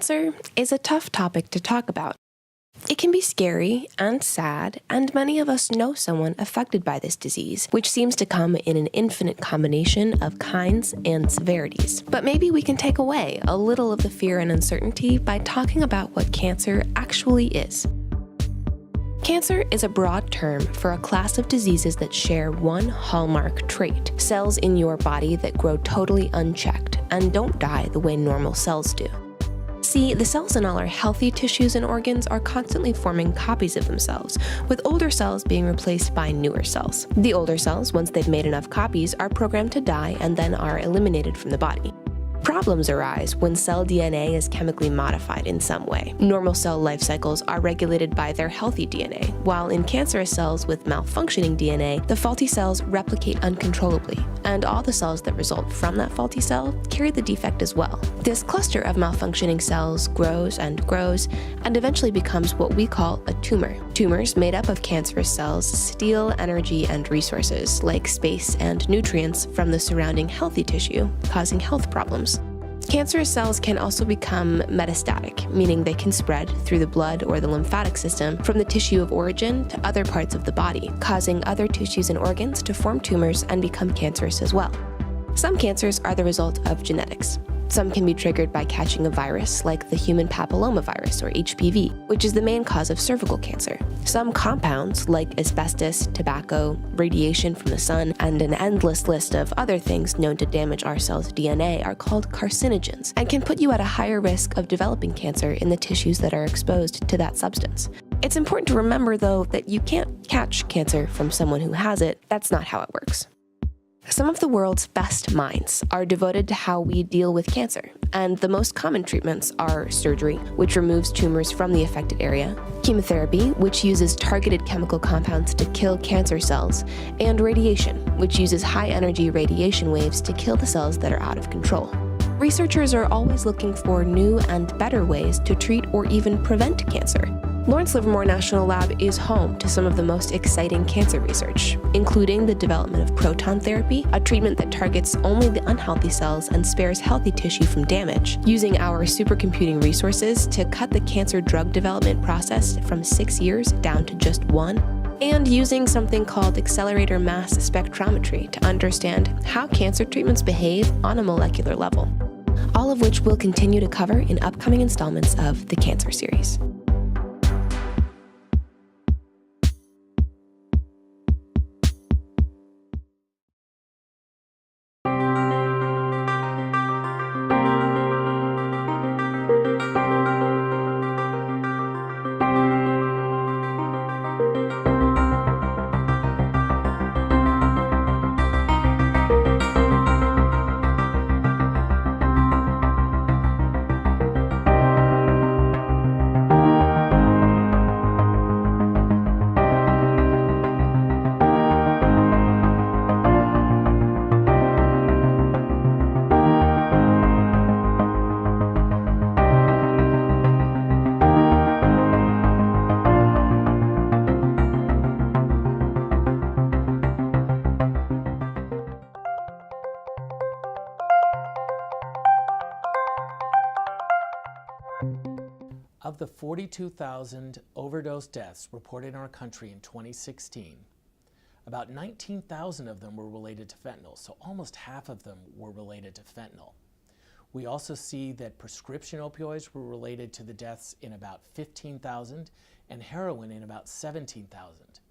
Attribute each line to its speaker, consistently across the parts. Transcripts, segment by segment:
Speaker 1: Cancer is a tough topic to talk about. It can be scary and sad, and many of us know someone affected by this disease, which seems to come in an infinite combination of kinds and severities. But maybe we can take away a little of the fear and uncertainty by talking about what cancer actually is. Cancer is a broad term for a class of diseases that share one hallmark trait: cells in your body that grow totally unchecked and don't die the way normal cells do. See, the cells in all our healthy tissues and organs are constantly forming copies of themselves, with older cells being replaced by newer cells. The older cells, once they've made enough copies, are programmed to die and then are eliminated from the body. Problems arise when cell DNA is chemically modified in some way. Normal cell life cycles are regulated by their healthy DNA, while in cancerous cells with malfunctioning DNA, the faulty cells replicate uncontrollably, and all the cells that result from that faulty cell carry the defect as well. This cluster of malfunctioning cells grows and eventually becomes what we call a tumor. Tumors made up of cancerous cells steal energy and resources, like space and nutrients, from the surrounding healthy tissue, causing health problems. Cancerous cells can also become metastatic, meaning they can spread through the blood or the lymphatic system from the tissue of origin to other parts of the body, causing other tissues and organs to form tumors and become cancerous as well. Some cancers are the result of genetics. Some can be triggered by catching a virus like the human papillomavirus, or HPV, which is the main cause of cervical cancer. Some compounds like asbestos, tobacco, radiation from the sun, and an endless list of other things known to damage our cells' DNA are called carcinogens and can put you at a higher risk of developing cancer in the tissues that are exposed to that substance. It's important to remember, though, that you can't catch cancer from someone who has it. That's not how it works. Some of the world's best minds are devoted to how we deal with cancer, and the most common treatments are surgery, which removes tumors from the affected area, chemotherapy, which uses targeted chemical compounds to kill cancer cells, and radiation, which uses high-energy radiation waves to kill the cells that are out of control. Researchers are always looking for new and better ways to treat or even prevent cancer. Lawrence Livermore National Lab is home to some of the most exciting cancer research, including the development of proton therapy, a treatment that targets only the unhealthy cells and spares healthy tissue from damage, using our supercomputing resources to cut the cancer drug development process from 6 years down to just 1, and using something called accelerator mass spectrometry to understand how cancer treatments behave on a molecular level. All of which we'll continue to cover in upcoming installments of the Cancer series.
Speaker 2: Of the 42,000 overdose deaths reported in our country in 2016, about 19,000 of them were related to fentanyl, so almost half of them were related to fentanyl. We also see that prescription opioids were related to the deaths in about 15,000 and heroin in about 17,000.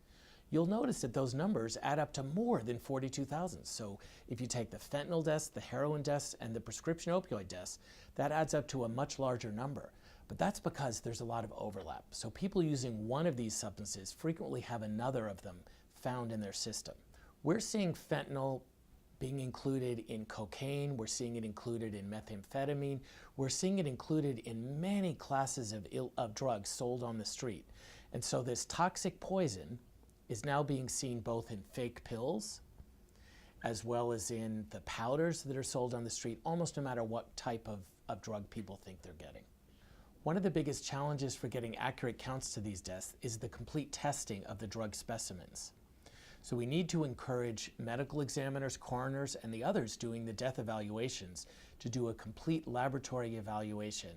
Speaker 2: You'll notice that those numbers add up to more than 42,000. So if you take the fentanyl deaths, the heroin deaths, and the prescription opioid deaths, that adds up to a much larger number. But that's because there's a lot of overlap. So people using one of these substances frequently have another of them found in their system. We're seeing fentanyl being included in cocaine, we're seeing it included in methamphetamine, we're seeing it included in many classes of drugs sold on the street. And so this toxic poison is now being seen both in fake pills as well as in the powders that are sold on the street, almost no matter what type of drug people think they're getting. One of the biggest challenges for getting accurate counts to these deaths is the complete testing of the drug specimens. So we need to encourage medical examiners, coroners, and the others doing the death evaluations to do a complete laboratory evaluation.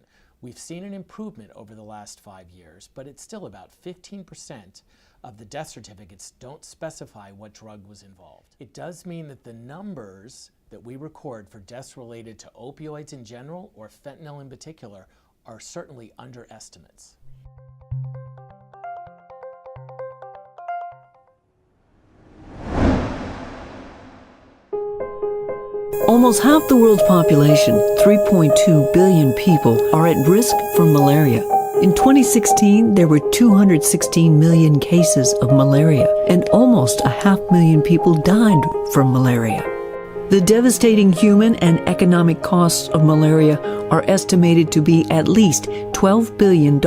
Speaker 2: We've seen an improvement over the last 5 years, but it's still about 15% of the death certificates don't specify what drug was involved. It does mean that the numbers that we record for deaths related to opioids in general or fentanyl in particular are certainly underestimates.
Speaker 3: Almost half the world's population, 3.2 billion people, are at risk from malaria. In 2016, there were 216 million cases of malaria, and almost 500,000 people died from malaria. The devastating human and economic costs of malaria are estimated to be at least $12 billion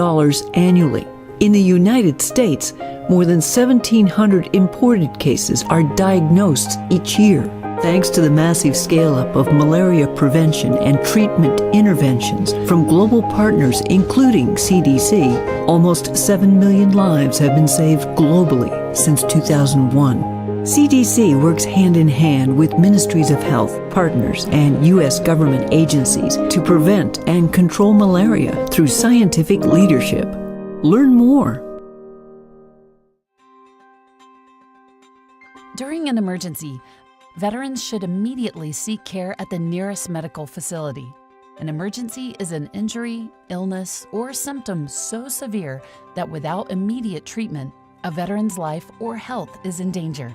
Speaker 3: annually. In the United States, more than 1,700 imported cases are diagnosed each year. Thanks to the massive scale-up of malaria prevention and treatment interventions from global partners including CDC, almost 7 million lives have been saved globally since 2001. CDC works hand in hand with ministries of health, partners, and U.S. government agencies to prevent and control malaria through scientific leadership. Learn more.
Speaker 4: During an emergency, veterans should immediately seek care at the nearest medical facility. An emergency is an injury, illness, or symptom so severe that without immediate treatment, a veteran's life or health is in danger.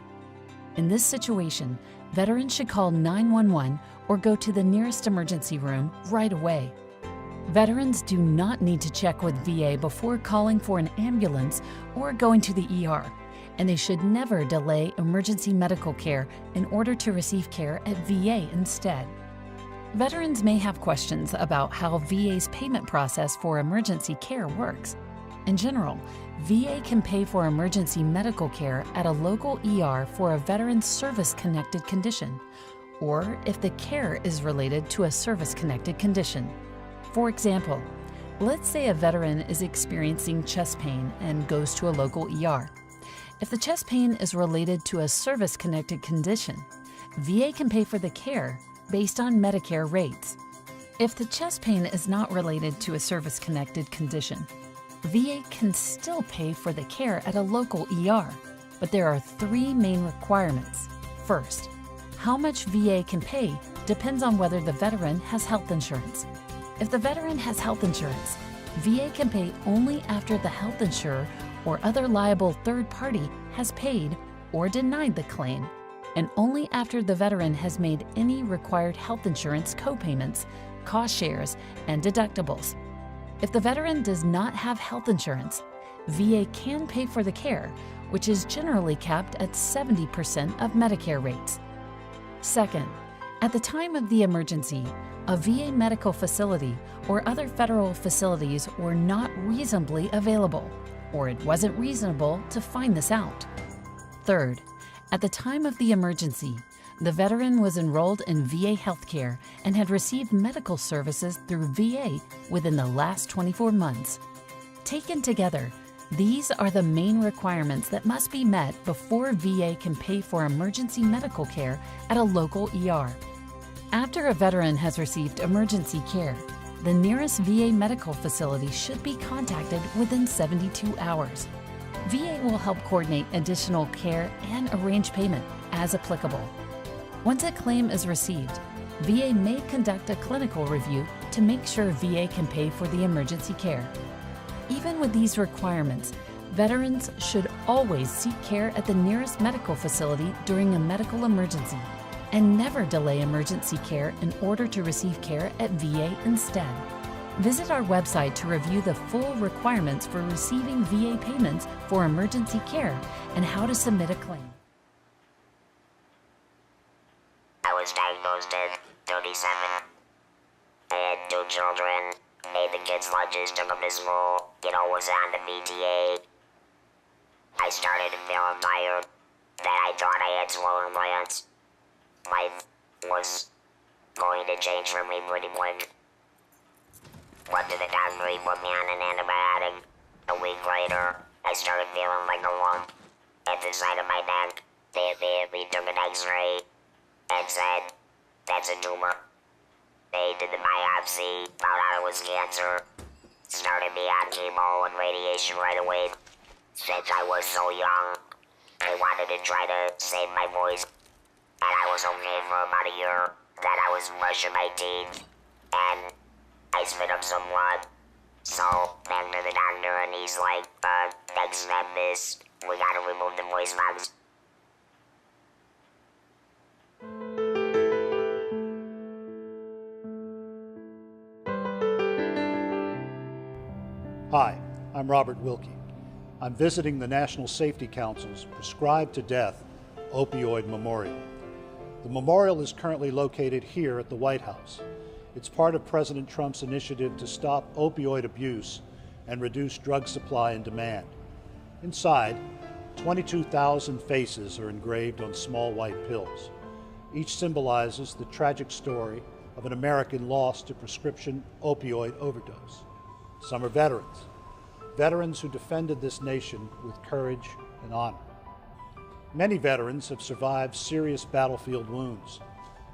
Speaker 4: In this situation, veterans should call 911 or go to the nearest emergency room right away. Veterans do not need to check with VA before calling for an ambulance or going to the ER, and they should never delay emergency medical care in order to receive care at VA instead. Veterans may have questions about how VA's payment process for emergency care works. In general, VA can pay for emergency medical care at a local ER for a veteran's service-connected condition, or if the care is related to a service-connected condition. For example, let's say a veteran is experiencing chest pain and goes to a local ER. If the chest pain is related to a service-connected condition, VA can pay for the care based on Medicare rates. If the chest pain is not related to a service-connected condition, VA can still pay for the care at a local ER, but there are 3 main requirements. First, how much VA can pay depends on whether the veteran has health insurance. If the veteran has health insurance, VA can pay only after the health insurer or other liable third party has paid or denied the claim, and only after the veteran has made any required health insurance co-payments, cost shares, and deductibles. If the veteran does not have health insurance, VA can pay for the care, which is generally capped at 70% of Medicare rates. Second, at the time of the emergency, a VA medical facility or other federal facilities were not reasonably available, or it wasn't reasonable to find this out. Third, at the time of the emergency, the veteran was enrolled in VA healthcare and had received medical services through VA within the last 24 months. Taken together, these are the main requirements that must be met before VA can pay for emergency medical care at a local ER. After a veteran has received emergency care, the nearest VA medical facility should be contacted within 72 hours. VA will help coordinate additional care and arrange payment as applicable. Once a claim is received, VA may conduct a clinical review to make sure VA can pay for the emergency care. Even with these requirements, veterans should always seek care at the nearest medical facility during a medical emergency, and never delay emergency care in order to receive care at VA instead. Visit our website to review the full requirements for receiving VA payments for emergency care and how to submit a claim.
Speaker 5: I was diagnosed at 37. I had 2 children, made the kids' lunches, took them to school, was on the PTA. I started to feel tired, that I thought I had swollen glands. Life was going to change for me pretty quick. Went to the doctor, he put me on an antibiotic. A week later, I started feeling like a lump at the side of my neck. They immediately took an x-ray and said, that's a tumor. They did the biopsy, found out it was cancer. started me on chemo and radiation right away. Since I was so young, they wanted to try to save my voice. And I was okay for about a year. Then I was brushing my teeth, and I spit up some blood. So, back to the doctor, and he's like, next step is, we gotta remove the voice box.
Speaker 6: Hi, I'm Robert Wilkie. I'm visiting the National Safety Council's Prescribed to Death Opioid Memorial. The memorial is currently located here at the White House. It's part of President Trump's initiative to stop opioid abuse and reduce drug supply and demand. Inside, 22,000 faces are engraved on small white pills. Each symbolizes the tragic story of an American lost to prescription opioid overdose. Some are veterans who defended this nation with courage and honor. Many veterans have survived serious battlefield wounds,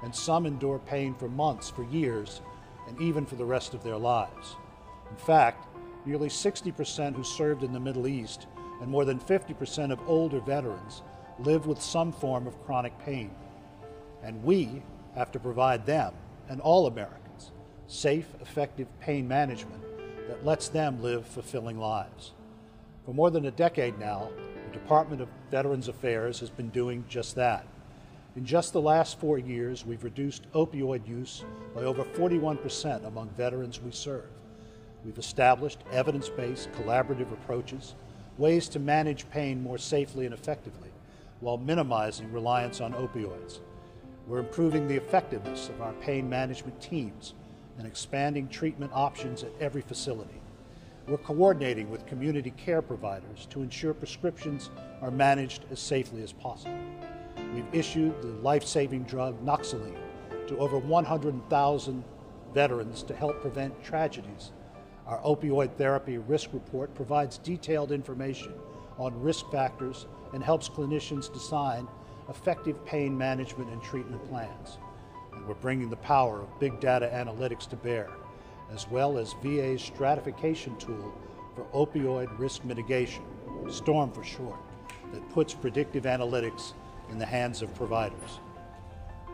Speaker 6: and some endure pain for months, for years, and even for the rest of their lives. In fact, nearly 60% who served in the Middle East and more than 50% of older veterans live with some form of chronic pain. And we have to provide them, and all Americans, safe, effective pain management that lets them live fulfilling lives. For more than a decade now, the Department of Veterans Affairs has been doing just that. In just the last 4 years, we've reduced opioid use by over 41% among veterans we serve. We've established evidence-based collaborative approaches, ways to manage pain more safely and effectively, while minimizing reliance on opioids. We're improving the effectiveness of our pain management teams and expanding treatment options at every facility. We're coordinating with community care providers to ensure prescriptions are managed as safely as possible. We've issued the life-saving drug Noxaline to over 100,000 veterans to help prevent tragedies. Our opioid therapy risk report provides detailed information on risk factors and helps clinicians design effective pain management and treatment plans. And we're bringing the power of big data analytics to bear, as well as VA's stratification tool for opioid risk mitigation, STORM for short, that puts predictive analytics in the hands of providers.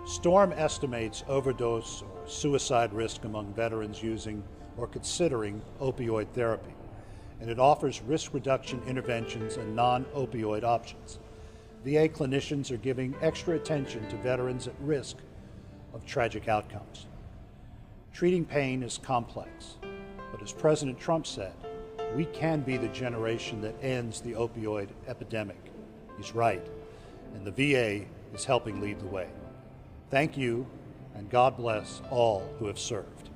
Speaker 6: STORM estimates overdose or suicide risk among veterans using or considering opioid therapy, and it offers risk reduction interventions and non-opioid options. VA clinicians are giving extra attention to veterans at risk of tragic outcomes. Treating pain is complex, but as President Trump said, we can be the generation that ends the opioid epidemic. He's right, and the VA is helping lead the way. Thank you, and God bless all who have served.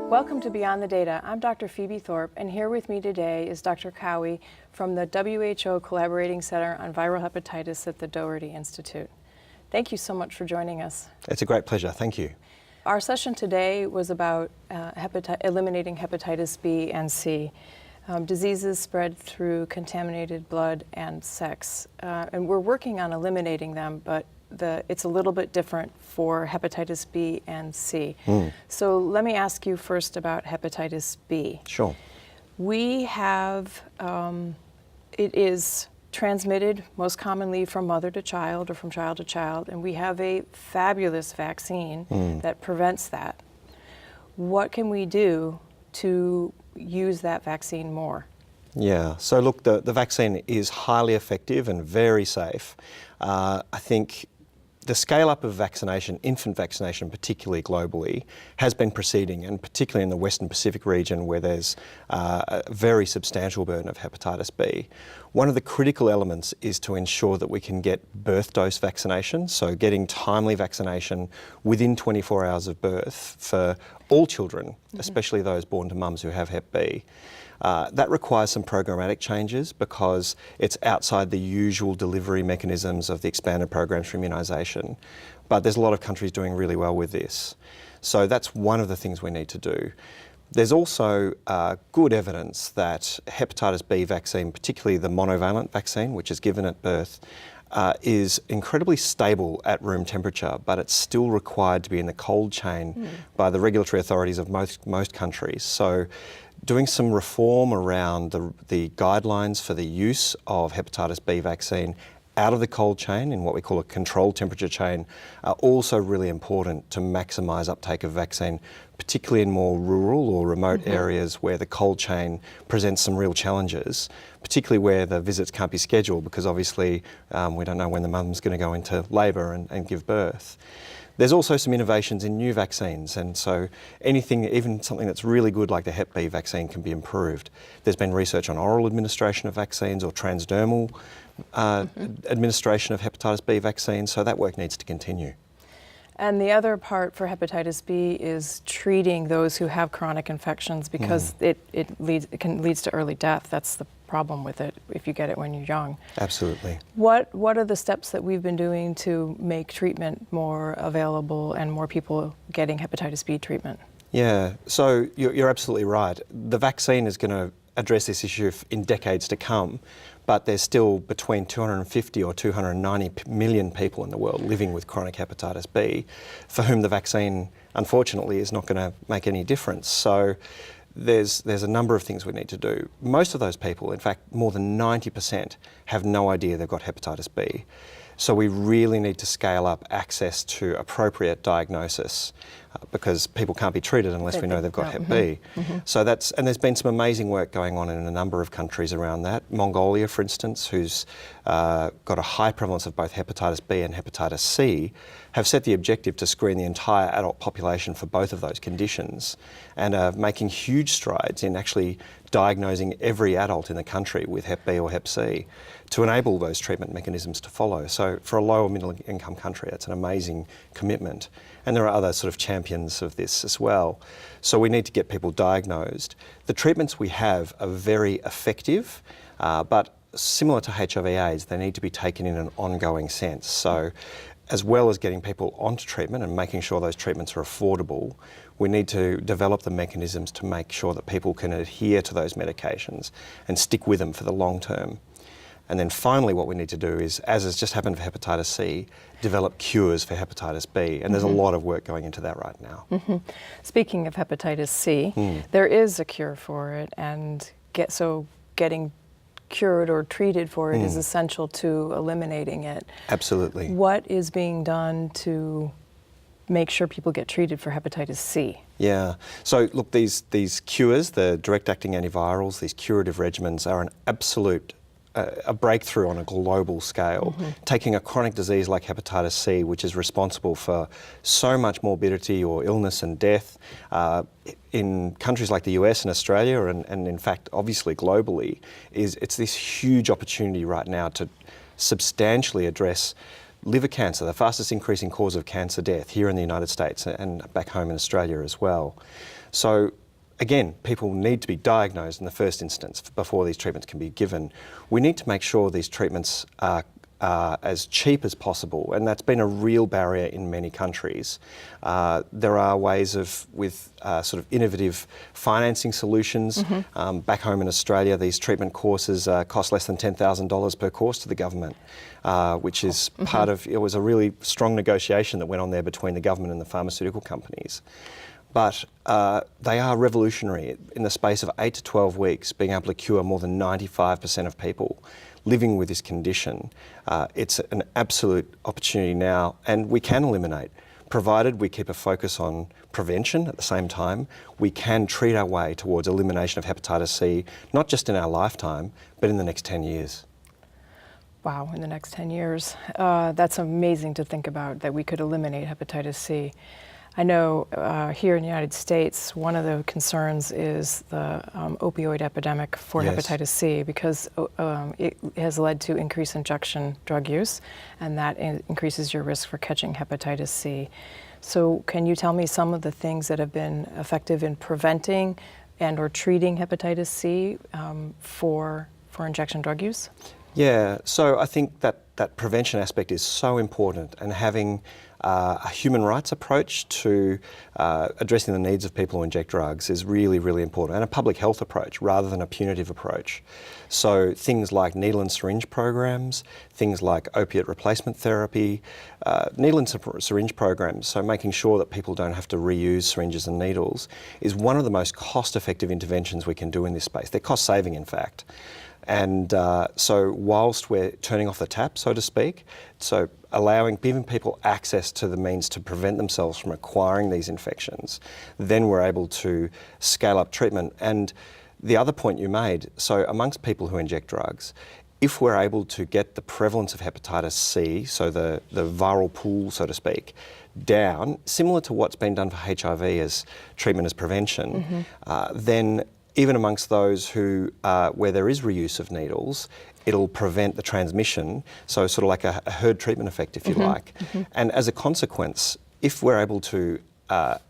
Speaker 7: Welcome to Beyond the Data. I'm Dr. Phoebe Thorpe, and here with me today is Dr. Cowie from the WHO Collaborating Center on Viral Hepatitis at the Doherty Institute. Thank you so much for joining us.
Speaker 8: It's a great pleasure. Thank you.
Speaker 7: Our session today was about eliminating hepatitis B and C, diseases spread through contaminated blood and sex. And we're working on eliminating them, but it's a little bit different for hepatitis B and C. So let me ask you first about hepatitis B.
Speaker 8: Sure.
Speaker 7: We have, it is transmitted most commonly from mother to child or from child to child, and we have a fabulous vaccine that prevents that. What can we do to use that vaccine more?
Speaker 8: Yeah, so look, the vaccine is highly effective and very safe. I think the scale-up of vaccination, infant vaccination particularly globally, has been proceeding, and particularly in the Western Pacific region where there's a very substantial burden of hepatitis B. One of the critical elements is to ensure that we can get birth dose vaccination, so getting timely vaccination within 24 hours of birth for all children, especially those born to mums who have Hep B. That requires some programmatic changes because it's outside the usual delivery mechanisms of the expanded programs for immunisation. But there's a lot of countries doing really well with this. So that's one of the things we need to do. There's also good evidence that hepatitis B vaccine, particularly the monovalent vaccine, which is given at birth, is incredibly stable at room temperature, but it's still required to be in the cold chain by the regulatory authorities of most countries. So doing some reform around the guidelines for the use of hepatitis B vaccine out of the cold chain in what we call a controlled temperature chain are also really important to maximise uptake of vaccine, particularly in more rural or remote areas where the cold chain presents some real challenges, particularly where the visits can't be scheduled because obviously we don't know when the mum's going to go into labour and give birth. There's also some innovations in new vaccines, and so anything, even something that's really good like the Hep B vaccine, can be improved. There's been research on oral administration of vaccines or transdermal administration of hepatitis B vaccines, so that work needs to continue.
Speaker 7: And the other part for hepatitis B is treating those who have chronic infections, because it leads to early death. That's the problem with it if you get it when you're young.
Speaker 8: Absolutely.
Speaker 7: What are the steps that we've been doing to make treatment more available and more people getting hepatitis B treatment?
Speaker 8: Yeah, so you're absolutely right. The vaccine is going to address this issue in decades to come, but there's still between 250 or 290 million people in the world living with chronic hepatitis B for whom the vaccine, unfortunately, is not going to make any difference. So there's a number of things we need to do. Most of those people, in fact, more than 90%, have no idea they've got hepatitis B. So we really need to scale up access to appropriate diagnosis because people can't be treated unless we know they've got Hep B. So and there's been some amazing work going on in a number of countries around that. Mongolia, for instance, who's got a high prevalence of both hepatitis B and hepatitis C, have set the objective to screen the entire adult population for both of those conditions and are making huge strides in actually diagnosing every adult in the country with Hep B or Hep C to enable those treatment mechanisms to follow. So for a low or middle income country, that's an amazing commitment. And there are other sort of champions of this as well. So we need to get people diagnosed. The treatments we have are very effective, but similar to HIV/AIDS, they need to be taken in an ongoing sense. So as well as getting people onto treatment and making sure those treatments are affordable, we need to develop the mechanisms to make sure that people can adhere to those medications and stick with them for the long term. And then finally what we need to do is, as has just happened for hepatitis C, develop cures for hepatitis B. And there's a lot of work going into that right now.
Speaker 7: Speaking of hepatitis C, there is a cure for it, and getting cured or treated for it is essential to eliminating it.
Speaker 8: Absolutely.
Speaker 7: What is being done to make sure people get treated for hepatitis C?
Speaker 8: Yeah. So look, these cures, the direct-acting antivirals, these curative regimens are an absolute a breakthrough on a global scale, taking a chronic disease like hepatitis C, which is responsible for so much morbidity or illness and death in countries like the US and Australia, and in fact, obviously globally, it's this huge opportunity right now to substantially address liver cancer, the fastest increasing cause of cancer death here in the United States and back home in Australia as well. So again, people need to be diagnosed in the first instance before these treatments can be given. We need to make sure these treatments are as cheap as possible, and that's been a real barrier in many countries. There are ways with sort of innovative financing solutions. Back home in Australia, these treatment courses cost less than $10,000 per course to the government, which is part of, it was a really strong negotiation that went on there between the government and the pharmaceutical companies. But they are revolutionary. In the space of 8 to 12 weeks, being able to cure more than 95% of people living with this condition. It's an absolute opportunity now, and we can eliminate. Provided we keep a focus on prevention at the same time, we can treat our way towards elimination of hepatitis C, not just in our lifetime, but in the next 10 years.
Speaker 7: Wow, in the next 10 years. That's amazing to think about, that we could eliminate hepatitis C. I know here in the United States, one of the concerns is the opioid epidemic for hepatitis C, because it has led to increased injection drug use, and that increases your risk for catching hepatitis C. So can you tell me some of the things that have been effective in preventing and or treating hepatitis C for injection drug use?
Speaker 8: Yeah, so I think that prevention aspect is so important, and having a human rights approach to addressing the needs of people who inject drugs is really, really important, and a public health approach rather than a punitive approach. So things like needle and syringe programs, things like opiate replacement therapy, needle and syringe programs, so making sure that people don't have to reuse syringes and needles, is one of the most cost-effective interventions we can do in this space. They're cost-saving, in fact. And so whilst we're turning off the tap, so to speak, so giving people access to the means to prevent themselves from acquiring these infections, then we're able to scale up treatment. And the other point you made, so amongst people who inject drugs, if we're able to get the prevalence of hepatitis C, so the viral pool, so to speak, down, similar to what's been done for HIV as treatment as prevention, then even amongst those who, where there is reuse of needles, it'll prevent the transmission, so sort of like a herd treatment effect, if you like. And as a consequence, if we're able to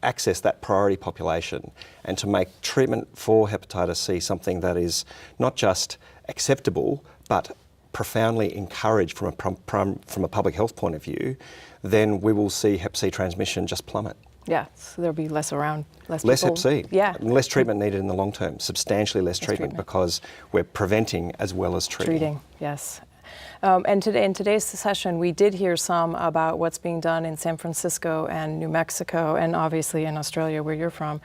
Speaker 8: access that priority population and to make treatment for hepatitis C something that is not just acceptable, but profoundly encouraged from a public health point of view, then we will see hep C transmission just plummet.
Speaker 7: Yeah, so there'll be less around, less
Speaker 8: hep C.
Speaker 7: Yeah.
Speaker 8: And less treatment needed in the long term, substantially less treatment because we're preventing as well as treating.
Speaker 7: Treating, yes. And today, in today's session, we did hear some about what's being done in San Francisco and New Mexico, and obviously in Australia, where you're from.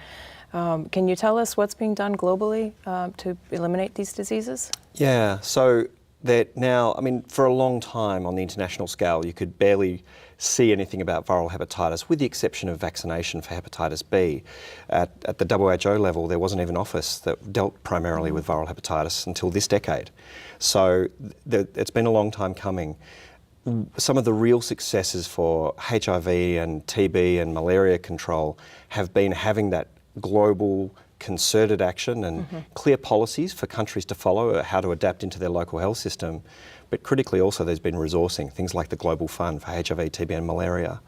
Speaker 7: Can you tell us what's being done globally to eliminate these diseases?
Speaker 8: Yeah, so that now, I mean, for a long time on the international scale, you could barely see anything about viral hepatitis, with the exception of vaccination for hepatitis B. At the WHO level, there wasn't even an office that dealt primarily with viral hepatitis until this decade. So it's been a long time coming. Some of the real successes for HIV and TB and malaria control have been having that global concerted action and clear policies for countries to follow how to adapt into their local health system. But critically also there's been resourcing, things like the Global Fund for HIV, TB and malaria.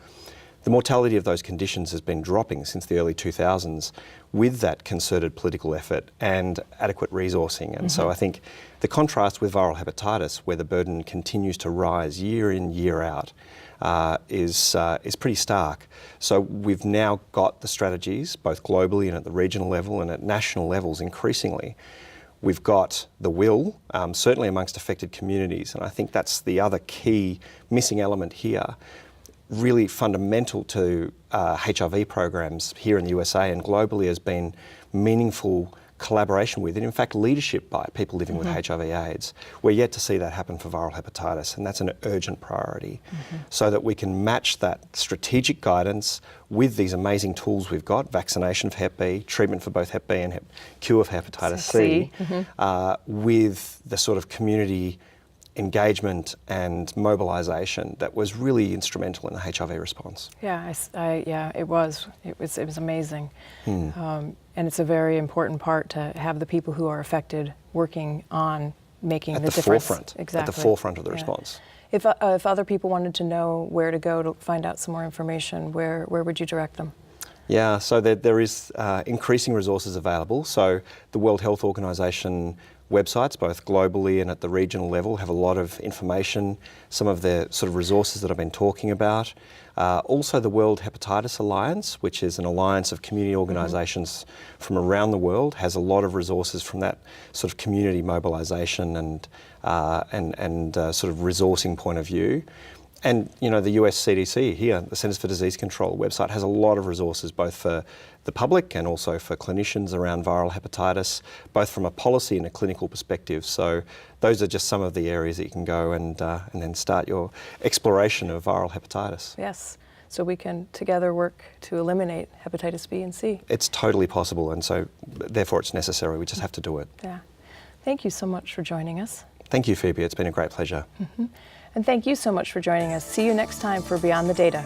Speaker 8: The mortality of those conditions has been dropping since the early 2000s with that concerted political effort and adequate resourcing. And so I think the contrast with viral hepatitis, where the burden continues to rise year in, year out, is pretty stark. So we've now got the strategies, both globally and at the regional level and at national levels increasingly. We've got the will, certainly amongst affected communities, and I think that's the other key missing element here. Really fundamental to HIV programs here in the USA and globally has been meaningful collaboration with, and in fact leadership by people living with HIV/AIDS. We're yet to see that happen for viral hepatitis, and that's an urgent priority, so that we can match that strategic guidance with these amazing tools we've got, vaccination for hep B, treatment for both hep B and cure for hepatitis C, with the sort of community engagement and mobilisation that was really instrumental in the HIV response.
Speaker 7: Yeah, yeah, it was amazing. And it's a very important part to have the people who are affected working on making the difference.
Speaker 8: Exactly. At the forefront of the response.
Speaker 7: If other people wanted to know where to go to find out some more information, where would you direct them?
Speaker 8: Yeah, so there is increasing resources available. So the World Health Organization websites, both globally and at the regional level, have a lot of information, some of the sort of resources that I've been talking about. Also the World Hepatitis Alliance, which is an alliance of community organisations from around the world, has a lot of resources from that sort of community mobilisation and sort of resourcing point of view. And, you know, the US CDC here, the Centers for Disease Control website, has a lot of resources both for the public and also for clinicians around viral hepatitis, both from a policy and a clinical perspective. So those are just some of the areas that you can go and then start your exploration of viral hepatitis.
Speaker 7: Yes, so we can together work to eliminate hepatitis B and C.
Speaker 8: It's totally possible, and so therefore it's necessary. We just have to do it.
Speaker 7: Yeah. Thank you so much for joining us.
Speaker 8: Thank you, Phoebe. It's been a great pleasure.
Speaker 7: And thank you so much for joining us. See you next time for Beyond the Data.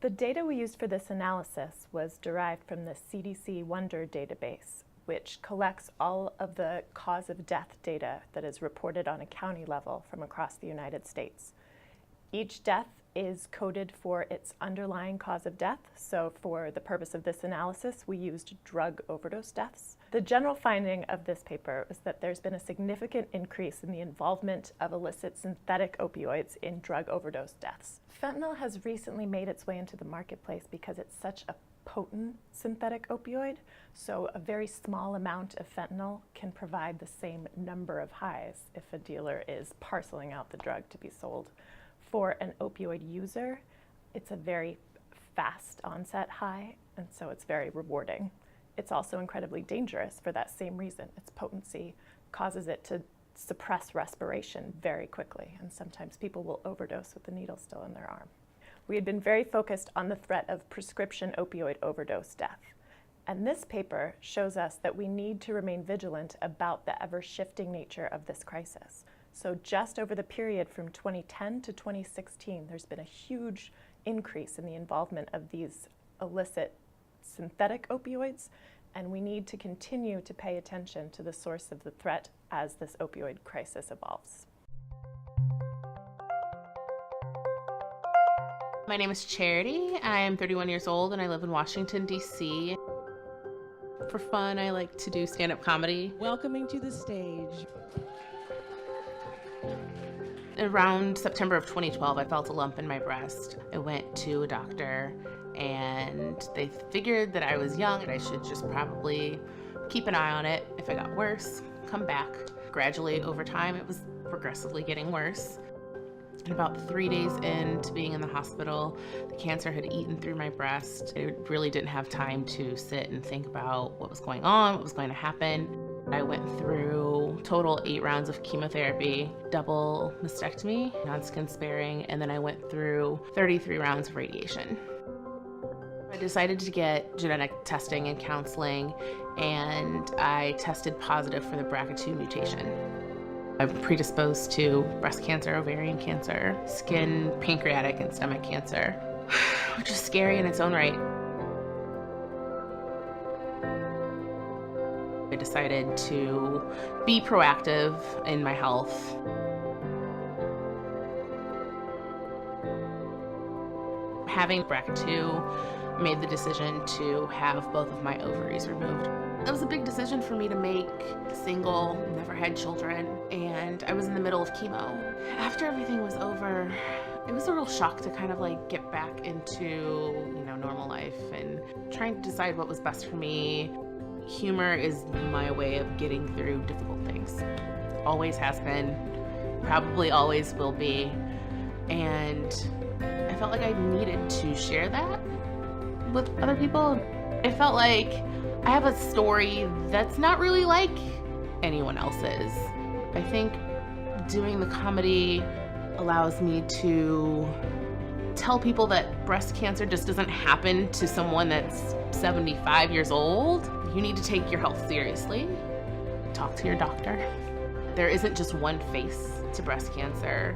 Speaker 9: The data we used for this analysis was derived from the CDC Wonder database, which collects all of the cause of death data that is reported on a county level from across the United States. Each death is coded for its underlying cause of death. So for the purpose of this analysis, we used drug overdose deaths. The general finding of this paper is that there's been a significant increase in the involvement of illicit synthetic opioids in drug overdose deaths. Fentanyl has recently made its way into the marketplace because it's such a potent synthetic opioid. So a very small amount of fentanyl can provide the same number of highs if a dealer is parceling out the drug to be sold. For an opioid user, it's a very fast onset high, and so it's very rewarding. It's also incredibly dangerous for that same reason. Its potency causes it to suppress respiration very quickly, and sometimes people will overdose with the needle still in their arm. We had been very focused on the threat of prescription opioid overdose death. And this paper shows us that we need to remain vigilant about the ever-shifting nature of this crisis. So just over the period from 2010 to 2016, there's been a huge increase in the involvement of these illicit synthetic opioids, and we need to continue to pay attention to the source of the threat as this opioid crisis evolves.
Speaker 10: My name is Charity. I am 31 years old and I live in Washington, D.C. For fun, I like to do stand-up comedy.
Speaker 11: Welcoming to the stage.
Speaker 10: Around September of 2012, I felt a lump in my breast. I went to a doctor and they figured that I was young and I should just probably keep an eye on it. If it got worse, come back. Gradually, over time, it was progressively getting worse. And about 3 days into being in the hospital, the cancer had eaten through my breast. I really didn't have time to sit and think about what was going on, what was going to happen. I went through total 8 rounds of chemotherapy, double mastectomy, non-skin sparing, and then I went through 33 rounds of radiation. I decided to get genetic testing and counseling, and I tested positive for the BRCA2 mutation. I'm predisposed to breast cancer, ovarian cancer, skin, pancreatic, and stomach cancer, which is scary in its own right. I decided to be proactive in my health. Having BRCA2, I made the decision to have both of my ovaries removed. That was a big decision for me to make. Single, never had children, and I was in the middle of chemo. After everything was over, it was a real shock to kind of like get back into, normal life and trying to decide what was best for me. Humor is my way of getting through difficult things. Always has been, probably always will be, and I felt like I needed to share that with other people. I felt like I have a story that's not really like anyone else's. I think doing the comedy allows me to tell people that breast cancer just doesn't happen to someone that's 75 years old. You need to take your health seriously. Talk to your doctor. There isn't just one face to breast cancer.